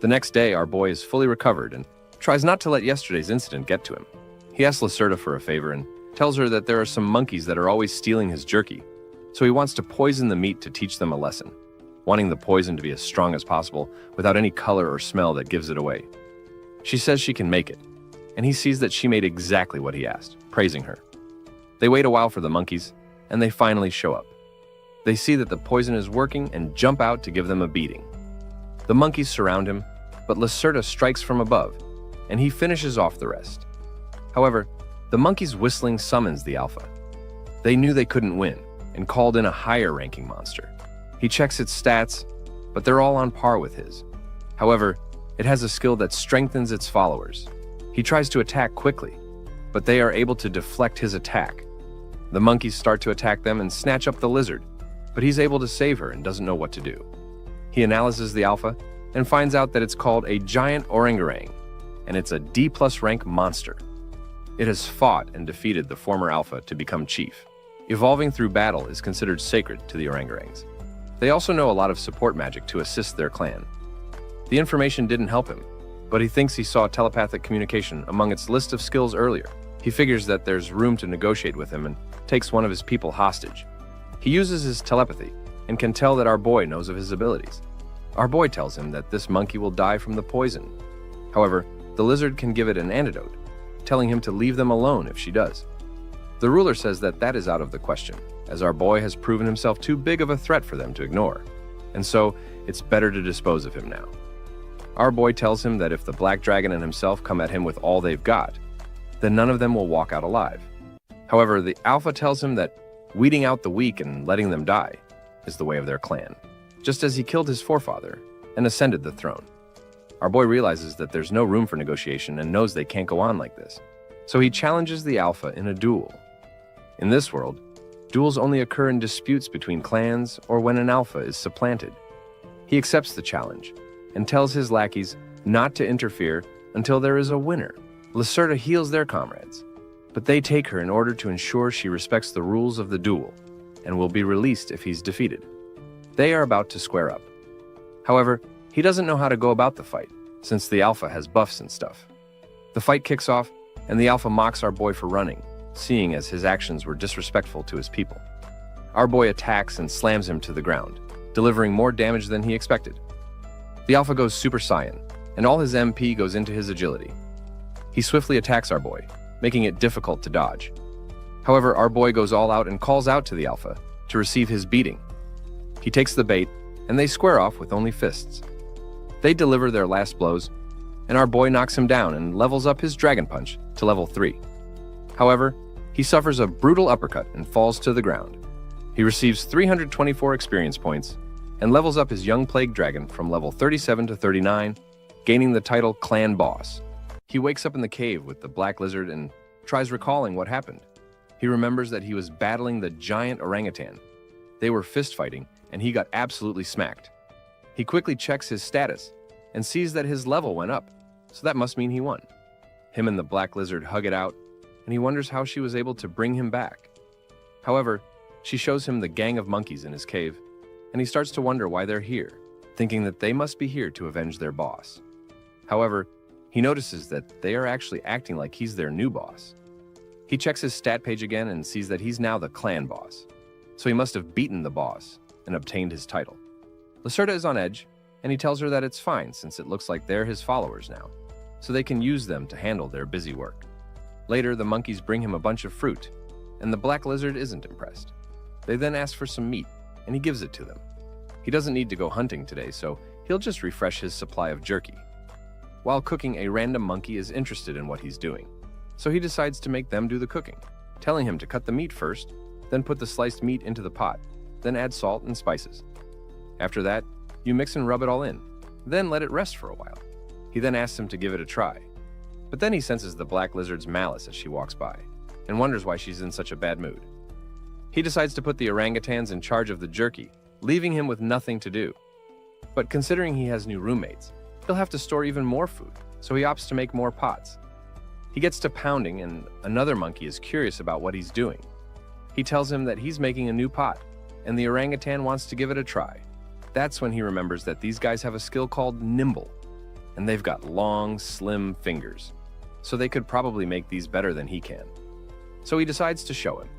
The next day, our boy is fully recovered and tries not to let yesterday's incident get to him. He asks Lacerda for a favor and tells her that there are some monkeys that are always stealing his jerky, so he wants to poison the meat to teach them a lesson, wanting the poison to be as strong as possible without any color or smell that gives it away. She says she can make it, and he sees that she made exactly what he asked, praising her. They wait a while for the monkeys, and they finally show up. They see that the poison is working and jump out to give them a beating. The monkeys surround him, but Lacerda strikes from above, and he finishes off the rest. However, the monkeys' whistling summons the alpha. They knew they couldn't win, and called in a higher-ranking monster. He checks its stats, but they're all on par with his. However, it has a skill that strengthens its followers. He tries to attack quickly, but they are able to deflect his attack. The monkeys start to attack them and snatch up the lizard, but he's able to save her and doesn't know what to do. He analyzes the alpha and finds out that it's called a giant orangutan, and it's a D+ rank monster. It has fought and defeated the former alpha to become chief. Evolving through battle is considered sacred to the orangutans. They also know a lot of support magic to assist their clan. The information didn't help him, but he thinks he saw telepathic communication among its list of skills earlier. He figures that there's room to negotiate with him and takes one of his people hostage. He uses his telepathy and can tell that our boy knows of his abilities. Our boy tells him that this monkey will die from the poison. However, the lizard can give it an antidote, telling him to leave them alone if she does. The ruler says that that is out of the question, as our boy has proven himself too big of a threat for them to ignore, and so it's better to dispose of him now. Our boy tells him that if the black dragon and himself come at him with all they've got, then none of them will walk out alive. However, the alpha tells him that weeding out the weak and letting them die is the way of their clan, just as he killed his forefather and ascended the throne. Our boy realizes that there's no room for negotiation and knows they can't go on like this, so he challenges the alpha in a duel. In this world, duels only occur in disputes between clans or when an alpha is supplanted. He accepts the challenge and tells his lackeys not to interfere until there is a winner. Lacerda heals their comrades, but they take her in order to ensure she respects the rules of the duel and will be released if he's defeated. They are about to square up. However, he doesn't know how to go about the fight, since the alpha has buffs and stuff. The fight kicks off, and the alpha mocks our boy for running, seeing as his actions were disrespectful to his people. Our boy attacks and slams him to the ground, delivering more damage than he expected. The alpha goes Super Saiyan, and all his MP goes into his agility. He swiftly attacks our boy, making it difficult to dodge. However, our boy goes all out and calls out to the alpha to receive his beating. He takes the bait, and they square off with only fists. They deliver their last blows, and our boy knocks him down and levels up his Dragon Punch to level 3. However, he suffers a brutal uppercut and falls to the ground. He receives 324 experience points and levels up his Young Plague Dragon from level 37 to 39, gaining the title Clan Boss. He wakes up in the cave with the Black Lizard and tries recalling what happened. He remembers that he was battling the giant orangutan. They were fist fighting, and he got absolutely smacked. He quickly checks his status and sees that his level went up, so that must mean he won. Him and the Black Lizard hug it out, and he wonders how she was able to bring him back. However, she shows him the gang of monkeys in his cave, and he starts to wonder why they're here, thinking that they must be here to avenge their boss. However, he notices that they are actually acting like he's their new boss. He checks his stat page again and sees that he's now the clan boss, so he must have beaten the boss and obtained his title. Lacerda is on edge, and he tells her that it's fine since it looks like they're his followers now, so they can use them to handle their busy work. Later, the monkeys bring him a bunch of fruit, and the Black Lizard isn't impressed. They then ask for some meat, and he gives it to them. He doesn't need to go hunting today, so he'll just refresh his supply of jerky. While cooking, a random monkey is interested in what he's doing, so he decides to make them do the cooking, telling him to cut the meat first, then put the sliced meat into the pot, then add salt and spices. After that, you mix and rub it all in, then let it rest for a while. He then asks him to give it a try, but then he senses the Black Lizard's malice as she walks by, and wonders why she's in such a bad mood. He decides to put the orangutans in charge of the jerky, leaving him with nothing to do. But considering he has new roommates, he'll have to store even more food, so he opts to make more pots. He gets to pounding, and another monkey is curious about what he's doing. He tells him that he's making a new pot, and the orangutan wants to give it a try. That's when he remembers that these guys have a skill called Nimble, and they've got long, slim fingers, so they could probably make these better than he can. So he decides to show him.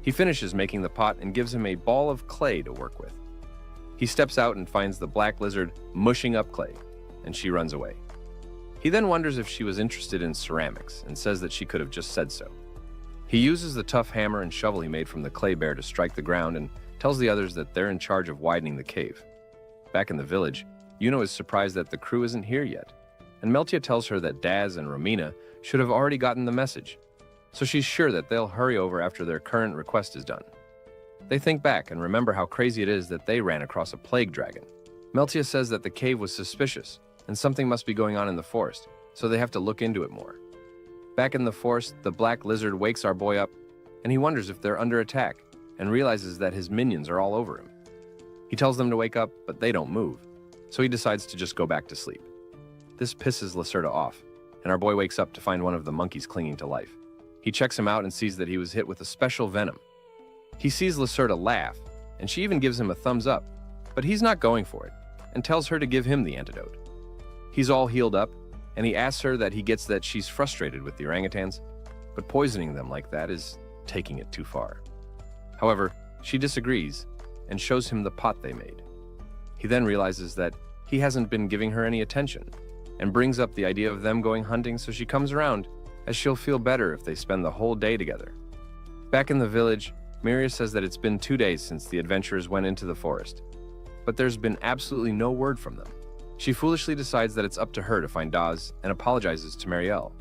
He finishes making the pot and gives him a ball of clay to work with. He steps out and finds the Black Lizard mushing up clay, and she runs away. He then wonders if she was interested in ceramics and says that she could have just said so. He uses the tough hammer and shovel he made from the clay bear to strike the ground and tells the others that they're in charge of widening the cave. Back in the village, Yuno is surprised that the crew isn't here yet, and Meltia tells her that Daz and Romina should have already gotten the message, so she's sure that they'll hurry over after their current request is done. They think back and remember how crazy it is that they ran across a plague dragon. Meltia says that the cave was suspicious, and something must be going on in the forest, so they have to look into it more. Back in the forest, the Black Lizard wakes our boy up, and he wonders if they're under attack, and realizes that his minions are all over him. He tells them to wake up, but they don't move, so he decides to just go back to sleep. This pisses Lacerda off, and our boy wakes up to find one of the monkeys clinging to life. He checks him out and sees that he was hit with a special venom. He sees Lacerda laugh, and she even gives him a thumbs up, but he's not going for it, and tells her to give him the antidote. He's all healed up, and he asks her that he gets that she's frustrated with the orangutans, but poisoning them like that is taking it too far. However, she disagrees and shows him the pot they made. He then realizes that he hasn't been giving her any attention and brings up the idea of them going hunting, so she comes around, as she'll feel better if they spend the whole day together. Back in the village, Miria says that it's been 2 days since the adventurers went into the forest, but there's been absolutely no word from them. She foolishly decides that it's up to her to find Daz and apologizes to Marielle.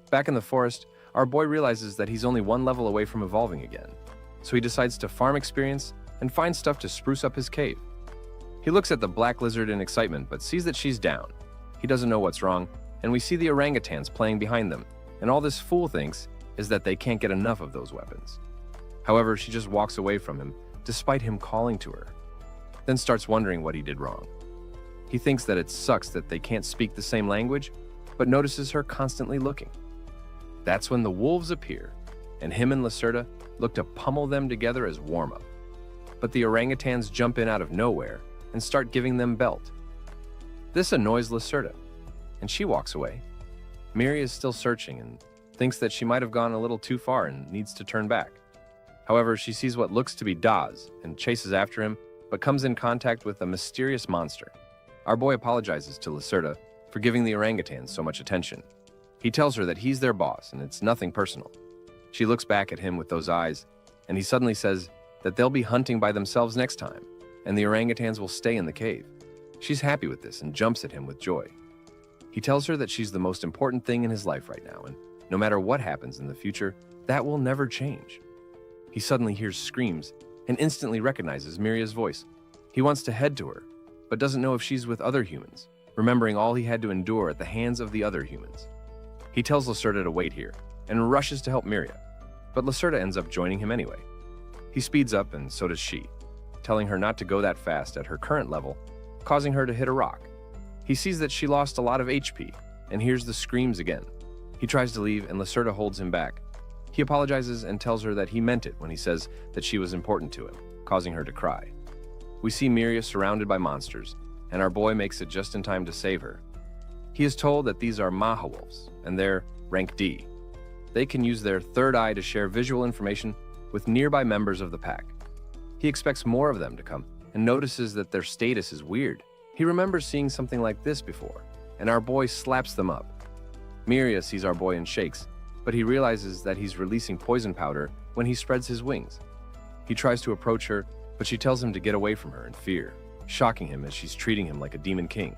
Back in the forest, our boy realizes that he's only one level away from evolving again, so he decides to farm experience and find stuff to spruce up his cave. He looks at the black lizard in excitement but sees that she's down. He doesn't know what's wrong, and we see the orangutans playing behind them, and all this fool thinks is that they can't get enough of those weapons. However, she just walks away from him, despite him calling to her, then starts wondering what he did wrong. He thinks that it sucks that they can't speak the same language, but notices her constantly looking. That's when the wolves appear, and him and Lacerda look to pummel them together as warm-up. But the orangutans jump in out of nowhere and start giving them belt. This annoys Lacerda, and she walks away. Miri is still searching and thinks that she might have gone a little too far and needs to turn back. However, she sees what looks to be Daz and chases after him, but comes in contact with a mysterious monster. Our boy apologizes to Lacerda for giving the orangutans so much attention. He tells her that he's their boss and it's nothing personal. She looks back at him with those eyes, and he suddenly says that they'll be hunting by themselves next time, and the orangutans will stay in the cave. She's happy with this and jumps at him with joy. He tells her that she's the most important thing in his life right now, and no matter what happens in the future, that will never change. He suddenly hears screams and instantly recognizes Miria's voice. He wants to head to her, but doesn't know if she's with other humans, remembering all he had to endure at the hands of the other humans. He tells Lacerda to wait here and rushes to help Miria, but Lacerda ends up joining him anyway. He speeds up and so does she, telling her not to go that fast at her current level, causing her to hit a rock. He sees that she lost a lot of HP and hears the screams again. He tries to leave and Lacerda holds him back. He apologizes and tells her that he meant it when he says that she was important to him, causing her to cry. We see Miria surrounded by monsters, and our boy makes it just in time to save her. He is told that these are Maha wolves, and they're rank D. They can use their third eye to share visual information with nearby members of the pack. He expects more of them to come, and notices that their status is weird. He remembers seeing something like this before, and our boy slaps them up. Miria sees our boy and shakes, but he realizes that he's releasing poison powder when he spreads his wings. He tries to approach her, but she tells him to get away from her in fear, shocking him as she's treating him like a demon king.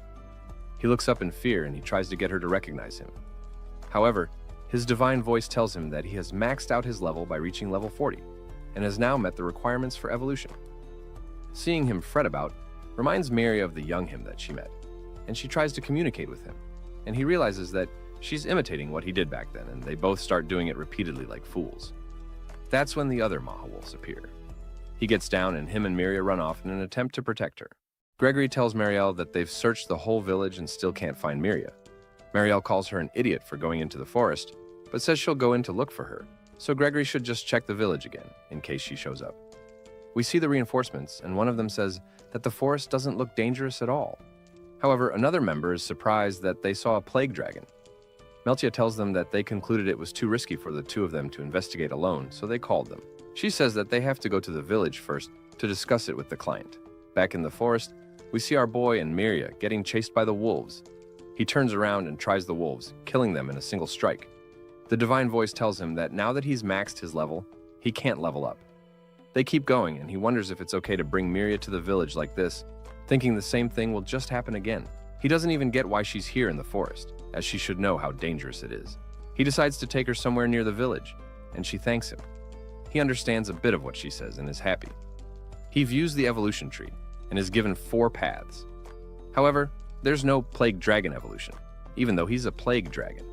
He looks up in fear and he tries to get her to recognize him. However, his divine voice tells him that he has maxed out his level by reaching level 40, and has now met the requirements for evolution. Seeing him fret about reminds Mary of the young him that she met, and she tries to communicate with him, and he realizes that she's imitating what he did back then, and they both start doing it repeatedly like fools. That's when the other Maha wolves appear. He gets down and him and Miria run off in an attempt to protect her. Gregory tells Marielle that they've searched the whole village and still can't find Miria. Marielle calls her an idiot for going into the forest, but says she'll go in to look for her, so Gregory should just check the village again, in case she shows up. We see the reinforcements, and one of them says that the forest doesn't look dangerous at all. However, another member is surprised that they saw a plague dragon. Meltia tells them that they concluded it was too risky for the two of them to investigate alone, so they called them. She says that they have to go to the village first to discuss it with the client. Back in the forest, we see our boy and Miria getting chased by the wolves. He turns around and tries the wolves, killing them in a single strike. The divine voice tells him that now that he's maxed his level, he can't level up. They keep going, and he wonders if it's okay to bring Miria to the village like this, thinking the same thing will just happen again. He doesn't even get why she's here in the forest, as she should know how dangerous it is. He decides to take her somewhere near the village, and she thanks him. He understands a bit of what she says and is happy. He views the evolution tree and is given 4 paths. However, there's no plague dragon evolution, even though he's a plague dragon.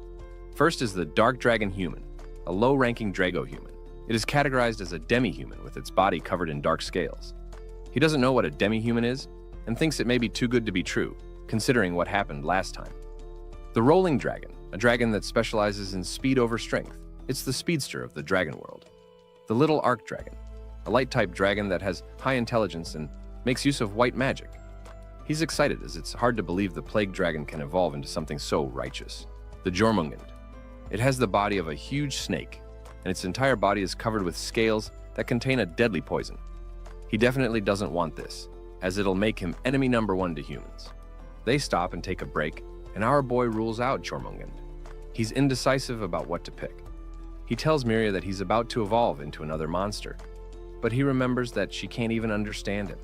First is the dark dragon human, a low-ranking Drago human. It is categorized as a demi-human with its body covered in dark scales. He doesn't know what a demi-human is and thinks it may be too good to be true, considering what happened last time. The rolling dragon, a dragon that specializes in speed over strength. It's the speedster of the dragon world. The little arc dragon, a light-type dragon that has high intelligence and makes use of white magic. He's excited as it's hard to believe the plague dragon can evolve into something so righteous. The Jormungand. It has the body of a huge snake, and its entire body is covered with scales that contain a deadly poison. He definitely doesn't want this, as it'll make him enemy number 1 to humans. They stop and take a break, and our boy rules out Jormungand. He's indecisive about what to pick. He tells Miria that he's about to evolve into another monster, but he remembers that she can't even understand him.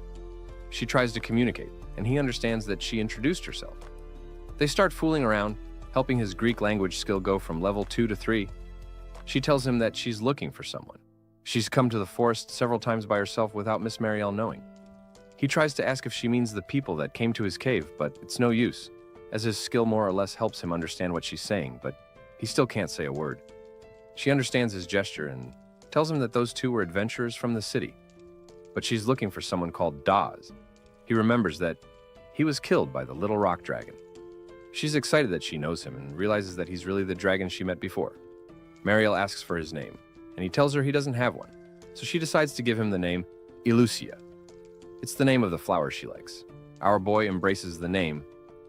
She tries to communicate, and he understands that she introduced herself. They start fooling around, helping his Greek language skill go from level 2 to 3. She tells him that she's looking for someone. She's come to the forest several times by herself without Miss Marielle knowing. He tries to ask if she means the people that came to his cave, but it's no use, as his skill more or less helps him understand what she's saying, but he still can't say a word. She understands his gesture and tells him that those two were adventurers from the city, but she's looking for someone called Daz. He remembers that he was killed by the little rock dragon. She's excited that she knows him and realizes that he's really the dragon she met before. Marielle asks for his name, and he tells her he doesn't have one, so she decides to give him the name Elucia. It's the name of the flower she likes. Our boy embraces the name,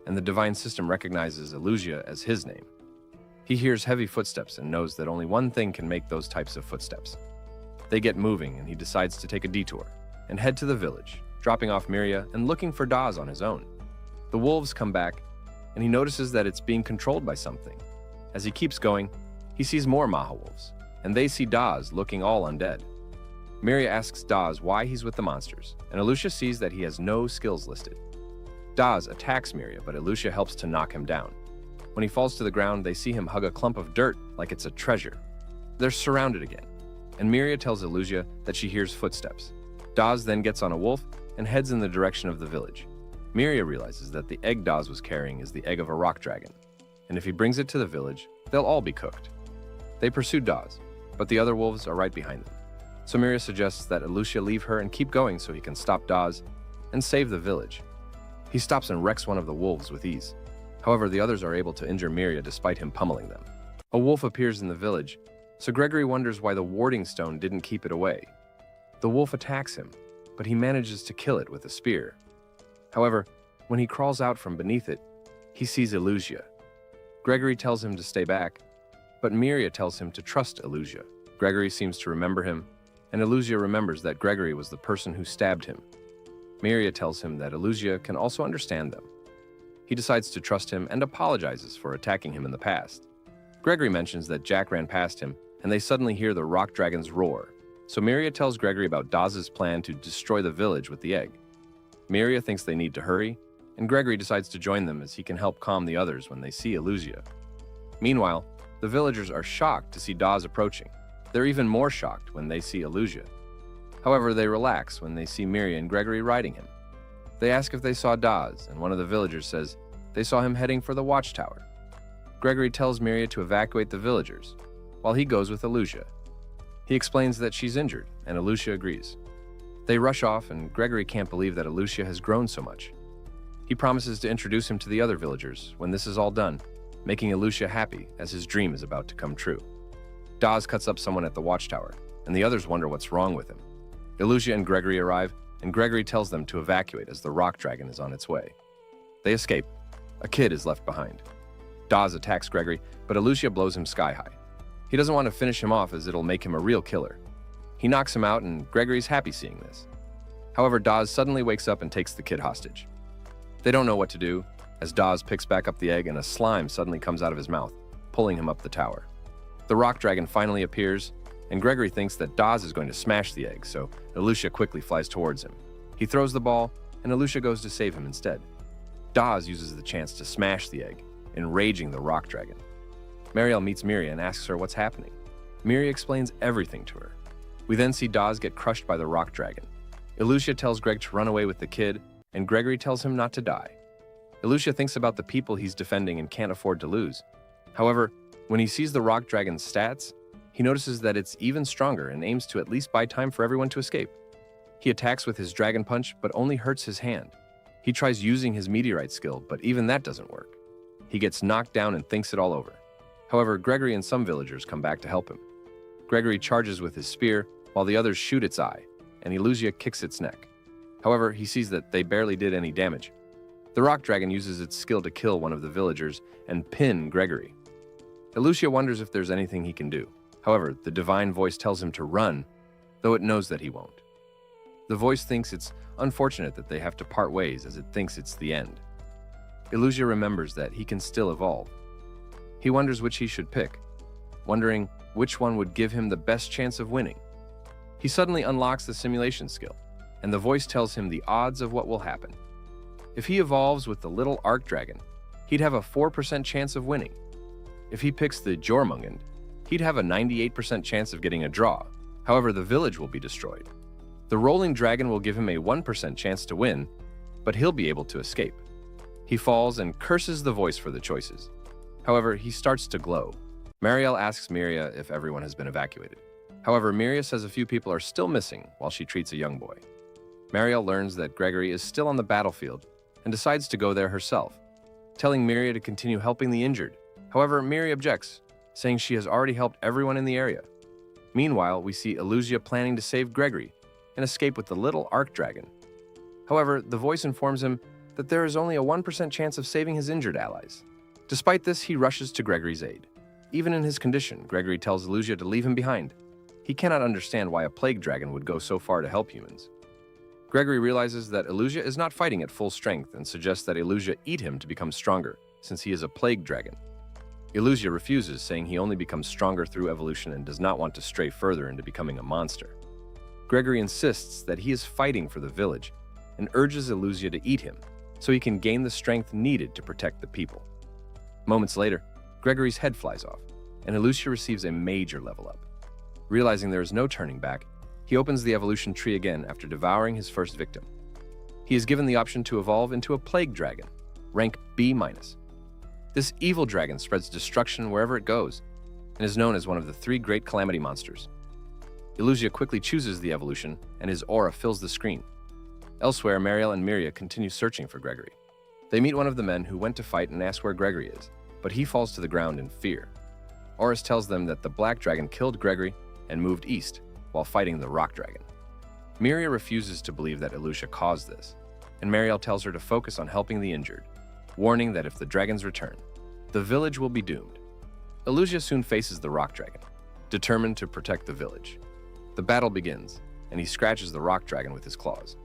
and the divine system recognizes Elucia as his name. He hears heavy footsteps and knows that only one thing can make those types of footsteps. They get moving, and he decides to take a detour and head to the village, dropping off Miria and looking for Daz on his own. The wolves come back, and he notices that it's being controlled by something. As he keeps going, he sees more Maha wolves, and they see Daz looking all undead. Miria asks Daz why he's with the monsters, and Elucia sees that he has no skills listed. Daz attacks Miria, but Elucia helps to knock him down. When he falls to the ground, they see him hug a clump of dirt like it's a treasure. They're surrounded again, and Miria tells Elucia that she hears footsteps. Daz then gets on a wolf and heads in the direction of the village. Miria realizes that the egg Daz was carrying is the egg of a rock dragon, and if he brings it to the village, they'll all be cooked. They pursue Daz, but the other wolves are right behind them. So Miria suggests that Elucia leave her and keep going so he can stop Daz and save the village. He stops and wrecks one of the wolves with ease. However, the others are able to injure Miria despite him pummeling them. A wolf appears in the village, so Gregory wonders why the warding stone didn't keep it away. The wolf attacks him, but he manages to kill it with a spear. However, when he crawls out from beneath it, he sees Elucia. Gregory tells him to stay back, but Miria tells him to trust Elucia. Gregory seems to remember him, and Elucia remembers that Gregory was the person who stabbed him. Miria tells him that Elucia can also understand them. He decides to trust him and apologizes for attacking him in the past. Gregory mentions that Jack ran past him, and they suddenly hear the rock dragon's roar. So Miria tells Gregory about Daz's plan to destroy the village with the egg. Miria thinks they need to hurry, and Gregory decides to join them as he can help calm the others when they see Elucia. Meanwhile, the villagers are shocked to see Daz approaching. They're even more shocked when they see Elucia. However, they relax when they see Miria and Gregory riding him. They ask if they saw Daz, and one of the villagers says they saw him heading for the watchtower. Gregory tells Miria to evacuate the villagers, while he goes with Elucia. He explains that she's injured, and Elucia agrees. They rush off, and Gregory can't believe that Elucia has grown so much. He promises to introduce him to the other villagers when this is all done, making Elucia happy as his dream is about to come true. Daz cuts up someone at the watchtower, and the others wonder what's wrong with him. Elucia and Gregory arrive, and Gregory tells them to evacuate as the rock dragon is on its way. They escape. A kid is left behind. Daz attacks Gregory, but Elucia blows him sky high. He doesn't want to finish him off as it'll make him a real killer. He knocks him out, and Gregory's happy seeing this. However, Daz suddenly wakes up and takes the kid hostage. They don't know what to do, as Daz picks back up the egg and a slime suddenly comes out of his mouth, pulling him up the tower. The rock dragon finally appears, and Gregory thinks that Daz is going to smash the egg, so Elucia quickly flies towards him. He throws the ball, and Elucia goes to save him instead. Daz uses the chance to smash the egg, enraging the rock dragon. Marielle meets Miria and asks her what's happening. Miria explains everything to her. We then see Daz get crushed by the rock dragon. Elucia tells Greg to run away with the kid, and Gregory tells him not to die. Elucia thinks about the people he's defending and can't afford to lose. However, when he sees the rock dragon's stats, he notices that it's even stronger and aims to at least buy time for everyone to escape. He attacks with his dragon punch, but only hurts his hand. He tries using his meteorite skill, but even that doesn't work. He gets knocked down and thinks it all over. However, Gregory and some villagers come back to help him. Gregory charges with his spear, while the others shoot its eye, and Elucia kicks its neck. However, he sees that they barely did any damage. The rock dragon uses its skill to kill one of the villagers and pin Gregory. Elucia wonders if there's anything he can do. However, the divine voice tells him to run, though it knows that he won't. The voice thinks it's unfortunate that they have to part ways as it thinks it's the end. Elucia remembers that he can still evolve. He wonders which he should pick, wondering which one would give him the best chance of winning. He suddenly unlocks the simulation skill, and the voice tells him the odds of what will happen. If he evolves with the little arc dragon, he'd have a 4% chance of winning. If he picks the Jormungand, he'd have a 98% chance of getting a draw. However, the village will be destroyed. The rolling dragon will give him a 1% chance to win, but he'll be able to escape. He falls and curses the voice for the choices. However, he starts to glow. Marielle asks Miria if everyone has been evacuated. However, Miria says a few people are still missing while she treats a young boy. Marielle learns that Gregory is still on the battlefield and decides to go there herself, telling Miria to continue helping the injured. However, Miria objects, saying she has already helped everyone in the area. Meanwhile, we see Illusia planning to save Gregory and escape with the little arc dragon. However, the voice informs him that there is only a 1% chance of saving his injured allies. Despite this, he rushes to Gregory's aid. Even in his condition, Gregory tells Illusia to leave him behind. He cannot understand why a plague dragon would go so far to help humans. Gregory realizes that Illusia is not fighting at full strength and suggests that Illusia eat him to become stronger, since he is a plague dragon. Illusia refuses, saying he only becomes stronger through evolution and does not want to stray further into becoming a monster. Gregory insists that he is fighting for the village and urges Illusia to eat him so he can gain the strength needed to protect the people. Moments later, Gregory's head flies off, and Illusia receives a major level up. Realizing there is no turning back, he opens the evolution tree again after devouring his first victim. He is given the option to evolve into a plague dragon, rank B-. This evil dragon spreads destruction wherever it goes and is known as one of the 3 great calamity monsters. Illusia quickly chooses the evolution, and his aura fills the screen. Elsewhere, Marielle and Miria continue searching for Gregory. They meet one of the men who went to fight and ask where Gregory is, but he falls to the ground in fear. Oris tells them that the black dragon killed Gregory and moved east while fighting the rock dragon. Miria refuses to believe that Illusia caused this, and Marielle tells her to focus on helping the injured, warning that if the dragons return, the village will be doomed. Illusia soon faces the rock dragon, determined to protect the village. The battle begins, and he scratches the rock dragon with his claws.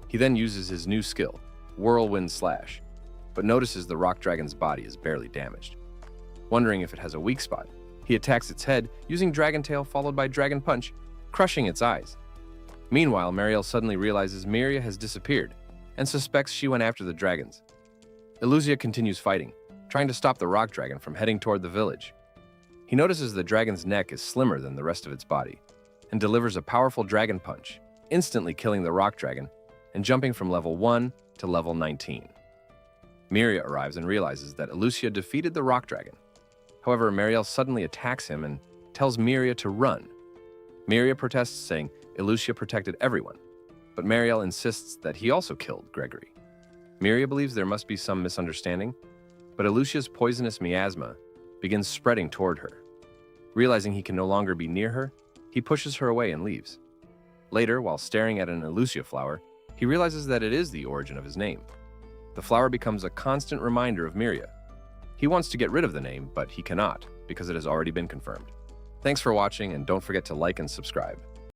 He then uses his new skill, Whirlwind Slash, but notices the rock dragon's body is barely damaged. Wondering if it has a weak spot, he attacks its head using Dragon Tail followed by Dragon Punch, crushing its eyes. Meanwhile, Marielle suddenly realizes Miria has disappeared and suspects she went after the dragons. Illusia continues fighting, trying to stop the rock dragon from heading toward the village. He notices the dragon's neck is slimmer than the rest of its body and delivers a powerful Dragon Punch, instantly killing the rock dragon and jumping from level 1 to level 19. Miria arrives and realizes that Illusia defeated the rock dragon. However, Marielle suddenly attacks him and tells Miria to run. Miria protests, saying Illusia protected everyone, but Marielle insists that he also killed Gregory. Miria believes there must be some misunderstanding, but Illusia's poisonous miasma begins spreading toward her. Realizing he can no longer be near her, he pushes her away and leaves. Later, while staring at an Illusia flower, he realizes that it is the origin of his name. The flower becomes a constant reminder of Miria. He wants to get rid of the name, but he cannot, because it has already been confirmed. Thanks for watching, and don't forget to like and subscribe.